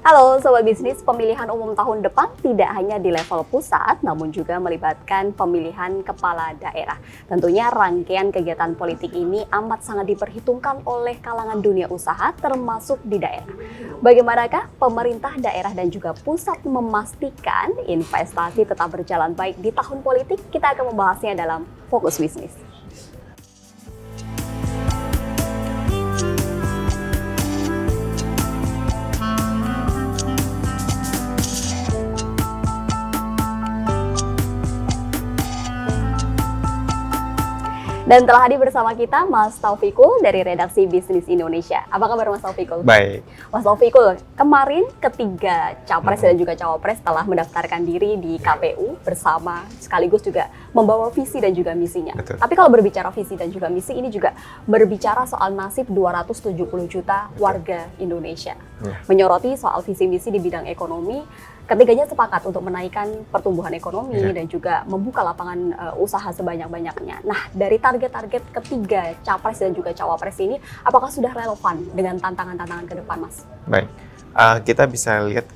Halo Sobat Bisnis, pemilihan umum tahun depan tidak hanya di level pusat, namun juga melibatkan pemilihan kepala daerah. Tentunya rangkaian kegiatan politik ini amat sangat diperhitungkan oleh kalangan dunia usaha, termasuk di daerah. Bagaimanakah pemerintah daerah dan juga pusat memastikan investasi tetap berjalan baik di tahun politik? Kita akan membahasnya dalam Fokus Bisnis. Dan telah hadir bersama kita Mas Taufikul dari redaksi Bisnis Indonesia. Apa kabar Mas Taufikul? Baik. Mas Taufikul, kemarin ketiga capres dan juga cawapres telah mendaftarkan diri di KPU bersama sekaligus juga membawa visi dan juga misinya. Betul. Tapi kalau berbicara visi dan juga misi, ini juga berbicara soal nasib 270 juta warga Indonesia. Menyoroti soal visi misi di bidang ekonomi, ketiganya sepakat untuk menaikkan pertumbuhan ekonomi dan juga membuka lapangan usaha sebanyak-banyaknya. Nah, dari target-target ketiga capres dan juga cawapres ini, apakah sudah relevan dengan tantangan-tantangan ke depan, Mas? Baik, kita bisa lihat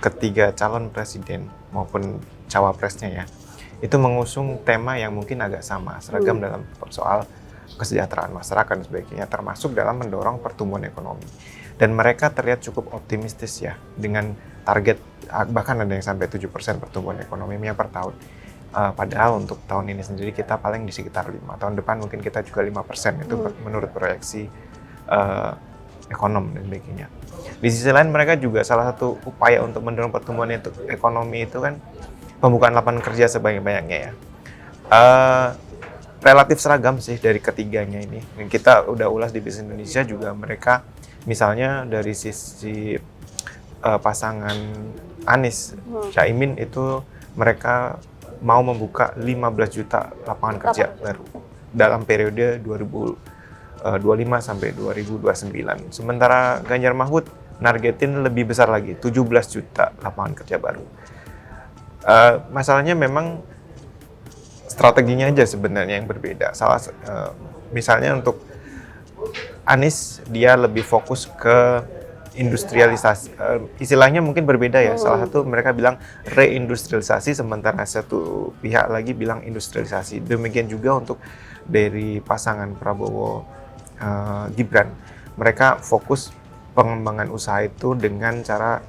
ketiga calon presiden maupun cawapresnya ya, itu mengusung tema yang mungkin agak sama, seragam dalam soal kesejahteraan masyarakat dan sebagainya, termasuk dalam mendorong pertumbuhan ekonomi. Dan mereka terlihat cukup optimistis ya, dengan target bahkan ada yang sampai 7% pertumbuhan ekonomi per tahun. Padahal untuk tahun ini sendiri kita paling di sekitar 5. Tahun depan mungkin kita juga 5%, itu menurut proyeksi ekonom dan sebagainya. Di sisi lain mereka juga salah satu upaya untuk mendorong pertumbuhan ekonomi itu kan pembukaan lapangan kerja sebanyak-banyaknya ya. Relatif seragam sih dari ketiganya ini. Dan kita udah ulas di Bisnis Indonesia juga mereka misalnya dari sisi pasangan Anies, Caimin itu mereka mau membuka 15 juta lapangan kerja baru dalam periode 2025 sampai 2029. Sementara Ganjar Mahfud nargetin lebih besar lagi, 17 juta lapangan kerja baru. Masalahnya memang strateginya aja sebenarnya yang berbeda. Misalnya untuk Anies, dia lebih fokus ke industrialisasi, istilahnya mungkin berbeda ya. Salah satu mereka bilang reindustrialisasi, sementara satu pihak lagi bilang industrialisasi. Demikian juga untuk dari pasangan Prabowo Gibran, mereka fokus pengembangan usaha itu dengan cara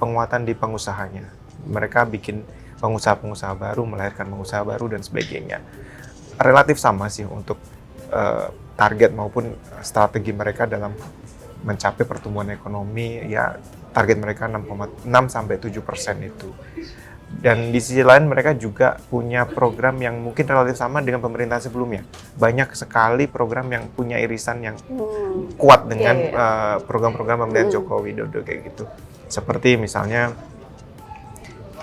penguatan di pengusahanya. Mereka bikin pengusaha-pengusaha baru, melahirkan pengusaha baru dan sebagainya. Relatif sama sih untuk target maupun strategi mereka dalam mencapai pertumbuhan ekonomi, ya target mereka 6-7% itu. Dan di sisi lain mereka juga punya program yang mungkin relatif sama dengan pemerintah sebelumnya. Banyak sekali program yang punya irisan yang kuat dengan program-program pemerintahan Joko Widodo kayak gitu. Seperti misalnya,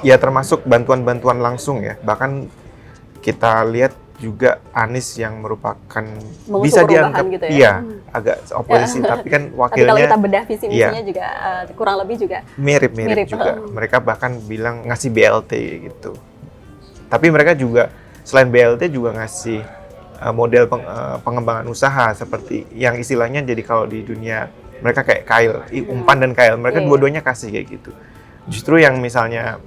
ya termasuk bantuan-bantuan langsung ya. Bahkan kita lihat juga Anies yang merupakan bisa dianggap gitu ya? Agak oposisi tapi kan wakilnya. Tapi kalau kita bedah visi misinya juga kurang lebih juga mirip juga. Mereka bahkan bilang ngasih BLT gitu. Tapi mereka juga selain BLT juga ngasih model pengembangan usaha seperti yang istilahnya jadi kalau di dunia mereka kayak KAIL, umpan dan KAIL. Mereka dua-duanya kasih kayak gitu. Justru yang misalnya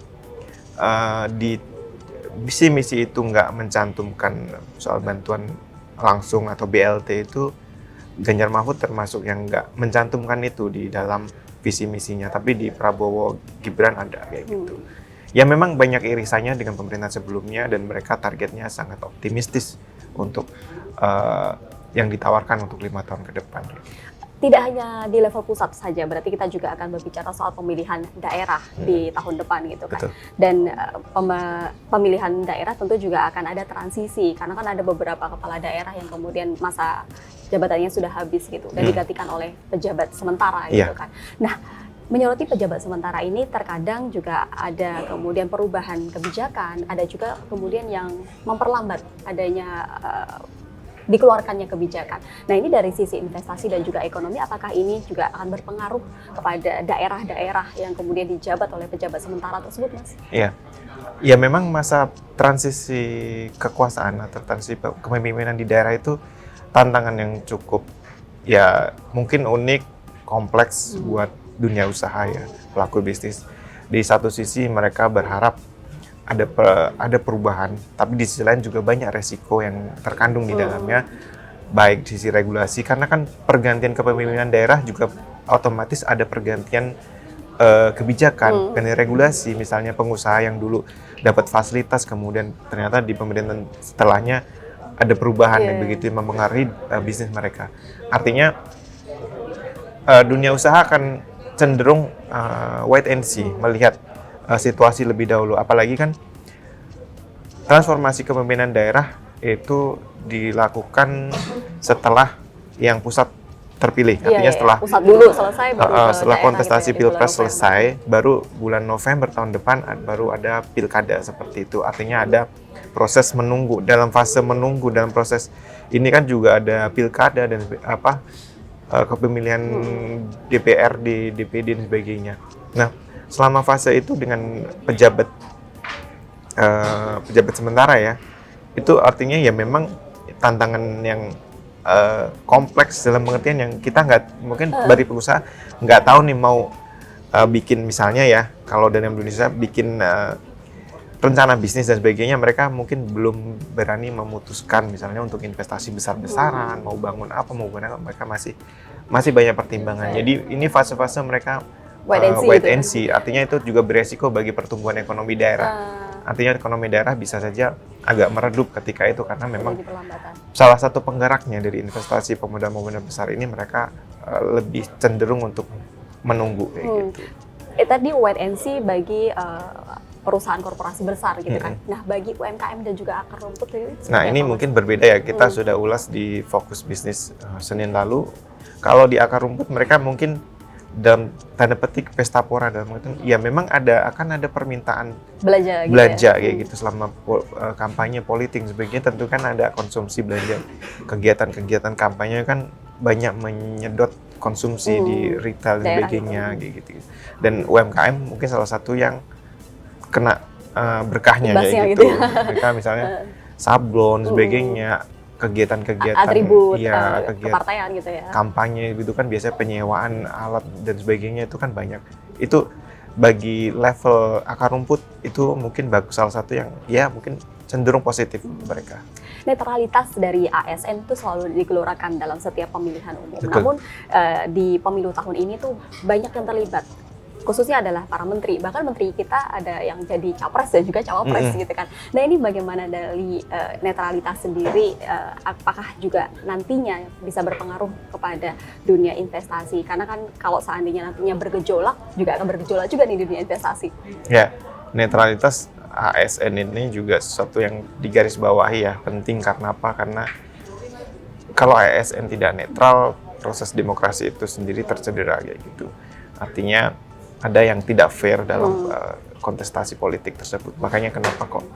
di visi misi itu nggak mencantumkan soal bantuan langsung atau BLT itu, Ganjar Mahfud termasuk yang nggak mencantumkan itu di dalam visi misinya, tapi di Prabowo Gibran ada kayak gitu. Ya memang banyak irisannya dengan pemerintah sebelumnya dan mereka targetnya sangat optimistis untuk yang ditawarkan untuk 5 tahun ke depan. Tidak hanya di level pusat saja, berarti kita juga akan berbicara soal pemilihan daerah di tahun depan gitu kan. Betul. Dan pemilihan daerah tentu juga akan ada transisi, karena kan ada beberapa kepala daerah yang kemudian masa jabatannya sudah habis gitu dan digantikan oleh pejabat sementara gitu kan. Nah, menyoroti pejabat sementara ini terkadang juga ada kemudian perubahan kebijakan, ada juga kemudian yang memperlambat adanya dikeluarkannya kebijakan. Nah, ini dari sisi investasi dan juga ekonomi, apakah ini juga akan berpengaruh kepada daerah-daerah yang kemudian dijabat oleh pejabat sementara tersebut, Mas? Iya. Ya memang masa transisi kekuasaan atau transisi kepemimpinan di daerah itu tantangan yang cukup ya mungkin unik, kompleks buat dunia usaha ya, pelaku bisnis. Di satu sisi mereka berharap ada perubahan, tapi di sisi lain juga banyak resiko yang terkandung di dalamnya, baik di sisi regulasi, karena kan pergantian kepemimpinan daerah juga otomatis ada pergantian kebijakan, dan regulasi. Misalnya pengusaha yang dulu dapat fasilitas, kemudian ternyata di pemerintahan setelahnya ada perubahan yang begitu mempengaruhi bisnis mereka. Artinya dunia usaha akan cenderung wait and see, melihat situasi lebih dahulu. Apalagi kan transformasi kepemimpinan daerah itu dilakukan setelah yang pusat terpilih. Artinya setelah pusat dulu selesai, baru setelah kontestasi gitu, pilpres selesai, baru bulan November tahun depan baru ada pilkada seperti itu. Artinya ada proses menunggu. Dalam fase menunggu, dalam proses ini kan juga ada pilkada dan kepemilihan DPR, DPD dan sebagainya. Nah, selama fase itu dengan pejabat sementara ya, itu artinya ya memang tantangan yang kompleks dalam pengertian yang kita nggak, mungkin dari pengusaha nggak tahu nih mau bikin, misalnya ya, kalau dari Indonesia bikin rencana bisnis dan sebagainya, mereka mungkin belum berani memutuskan misalnya untuk investasi besar-besaran, mau bangun apa, mereka masih banyak pertimbangan. Jadi ini fase-fase mereka wait and see. Artinya itu juga beresiko bagi pertumbuhan ekonomi daerah. Artinya ekonomi daerah bisa saja agak meredup ketika itu, karena memang salah satu penggeraknya dari investasi pemuda-pemuda besar ini, mereka lebih cenderung untuk menunggu kayak gitu. Tadi wait and see bagi perusahaan korporasi besar gitu kan. Nah, bagi UMKM dan juga akar rumput itu. Nah, ini mungkin berbeda ya. Kita sudah ulas di Fokus Bisnis Senin lalu. Kalau di akar rumput mereka mungkin dalam tanda petik pesta pora, dalam itu ya memang akan ada permintaan belanja kayak gitu selama kampanye politik sebagainya. Tentu kan ada konsumsi belanja, kegiatan kampanye kan banyak menyedot konsumsi di retail dan sebagainya kayak gitu. Dan UMKM mungkin salah satu yang kena berkahnya kayak gitu. Mereka misalnya sablon sebagainya, kegiatan-kegiatan atribut kegiatan kepartaian gitu ya, kampanye gitu kan, biasanya penyewaan alat dan sebagainya itu kan banyak. Itu bagi level akar rumput itu mungkin bagus, salah satu yang ya mungkin cenderung positif mereka. Netralitas dari ASN itu selalu digelorakan dalam setiap pemilihan umum. Betul. Namun di pemilu tahun ini tuh banyak yang terlibat, khususnya adalah para menteri. Bahkan menteri kita ada yang jadi capres dan juga cawapres gitu kan. Nah, ini bagaimana dari netralitas sendiri, apakah juga nantinya bisa berpengaruh kepada dunia investasi? Karena kan kalau seandainya nantinya bergejolak, juga akan bergejolak juga nih dunia investasi. Ya, netralitas ASN ini juga sesuatu yang digarisbawahi ya, penting. Karena apa? Karena kalau ASN tidak netral, proses demokrasi itu sendiri tercedera kayak gitu. Artinya ada yang tidak fair dalam kontestasi politik tersebut. Makanya kenapa kok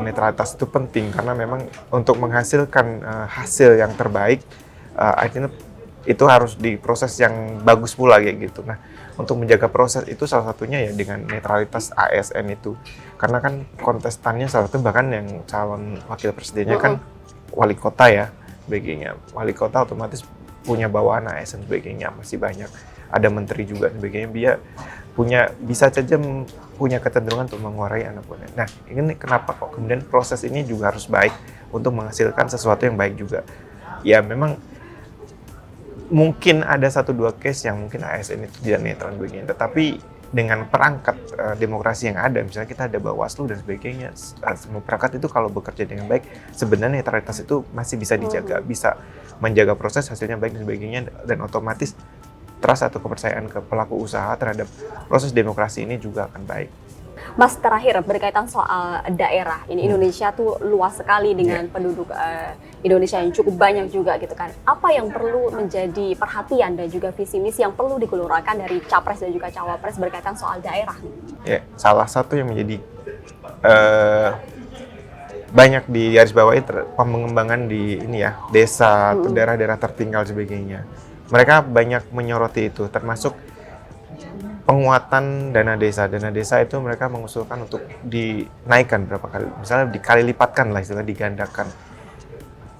netralitas itu penting, karena memang untuk menghasilkan hasil yang terbaik, akhirnya itu harus diproses yang bagus pula kayak gitu. Nah, untuk menjaga proses itu salah satunya ya dengan netralitas ASN itu. Karena kan kontestannya salah satu bahkan yang calon wakil presidennya kan wali kota ya, sebagainya. Wali kota otomatis punya bawaan ASN sebagainya, masih banyak. Ada menteri juga sebagainya, dia bisa saja punya kecenderungan untuk menguasai anak buahnya. Nah, ini kenapa kok kemudian proses ini juga harus baik untuk menghasilkan sesuatu yang baik juga. Ya memang mungkin ada 1-2 case yang mungkin ASN itu tidak netral sebagainya, tetapi dengan perangkat demokrasi yang ada, misalnya kita ada Bawaslu dan sebagainya, semua perangkat itu kalau bekerja dengan baik, sebenarnya netralitas itu masih bisa dijaga, bisa menjaga proses hasilnya baik dan sebagainya, dan otomatis trust atau kepercayaan ke pelaku usaha terhadap proses demokrasi ini juga akan baik. Mas, terakhir berkaitan soal daerah ini, Indonesia tuh luas sekali dengan penduduk Indonesia yang cukup banyak juga gitu kan. Apa yang perlu menjadi perhatian dan juga visi misi yang perlu digelorakan dari capres dan juga cawapres berkaitan soal daerah? Ya, salah satu yang menjadi banyak di garis bawahi pengembangan di ini ya, desa, daerah-daerah tertinggal sebagainya. Mereka banyak menyoroti itu, termasuk penguatan dana desa. Dana desa itu mereka mengusulkan untuk dinaikkan berapa kali, misalnya dikali lipatkan lah, istilah digandakan.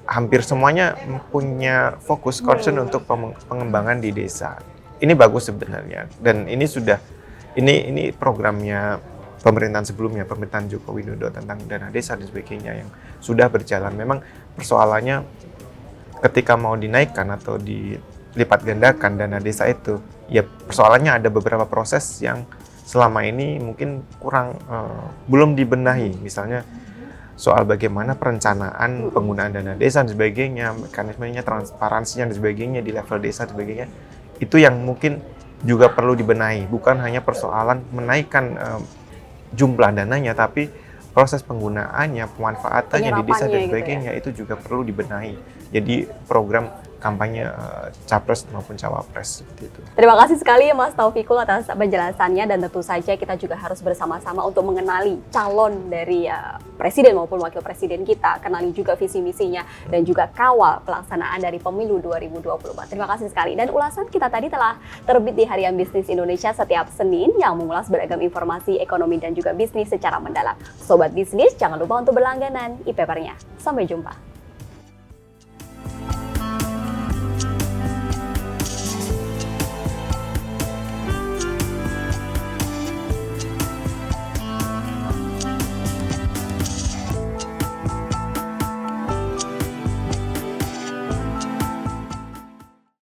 Hampir semuanya punya fokus concern untuk pengembangan di desa. ini bagus sebenarnya, dan ini programnya pemerintahan sebelumnya, pemerintahan Joko Widodo tentang dana desa dan sebagainya yang sudah berjalan. Memang persoalannya ketika mau dinaikkan atau dilipat gandakan dana desa itu, ya persoalannya ada beberapa proses yang selama ini mungkin kurang belum dibenahi. Misalnya soal bagaimana perencanaan penggunaan dana desa dan sebagainya, mekanismenya, transparansinya dan sebagainya di level desa dan sebagainya, itu yang mungkin juga perlu dibenahi. Bukan hanya persoalan menaikkan jumlah dananya, tapi proses penggunaannya, pemanfaatannya di desa dan sebagainya gitu ya? Itu juga perlu dibenahi. Jadi program kampanye capres maupun cawapres seperti itu. Terima kasih sekali ya Mas Taufikul atas penjelasannya, dan tentu saja kita juga harus bersama-sama untuk mengenali calon dari presiden maupun wakil presiden kita, kenali juga visi misinya dan juga kawal pelaksanaan dari pemilu 2024. Terima kasih sekali, dan ulasan kita tadi telah terbit di Harian Bisnis Indonesia setiap Senin yang mengulas beragam informasi ekonomi dan juga bisnis secara mendalam. Sobat bisnis, jangan lupa untuk berlangganan e-papernya. Sampai jumpa.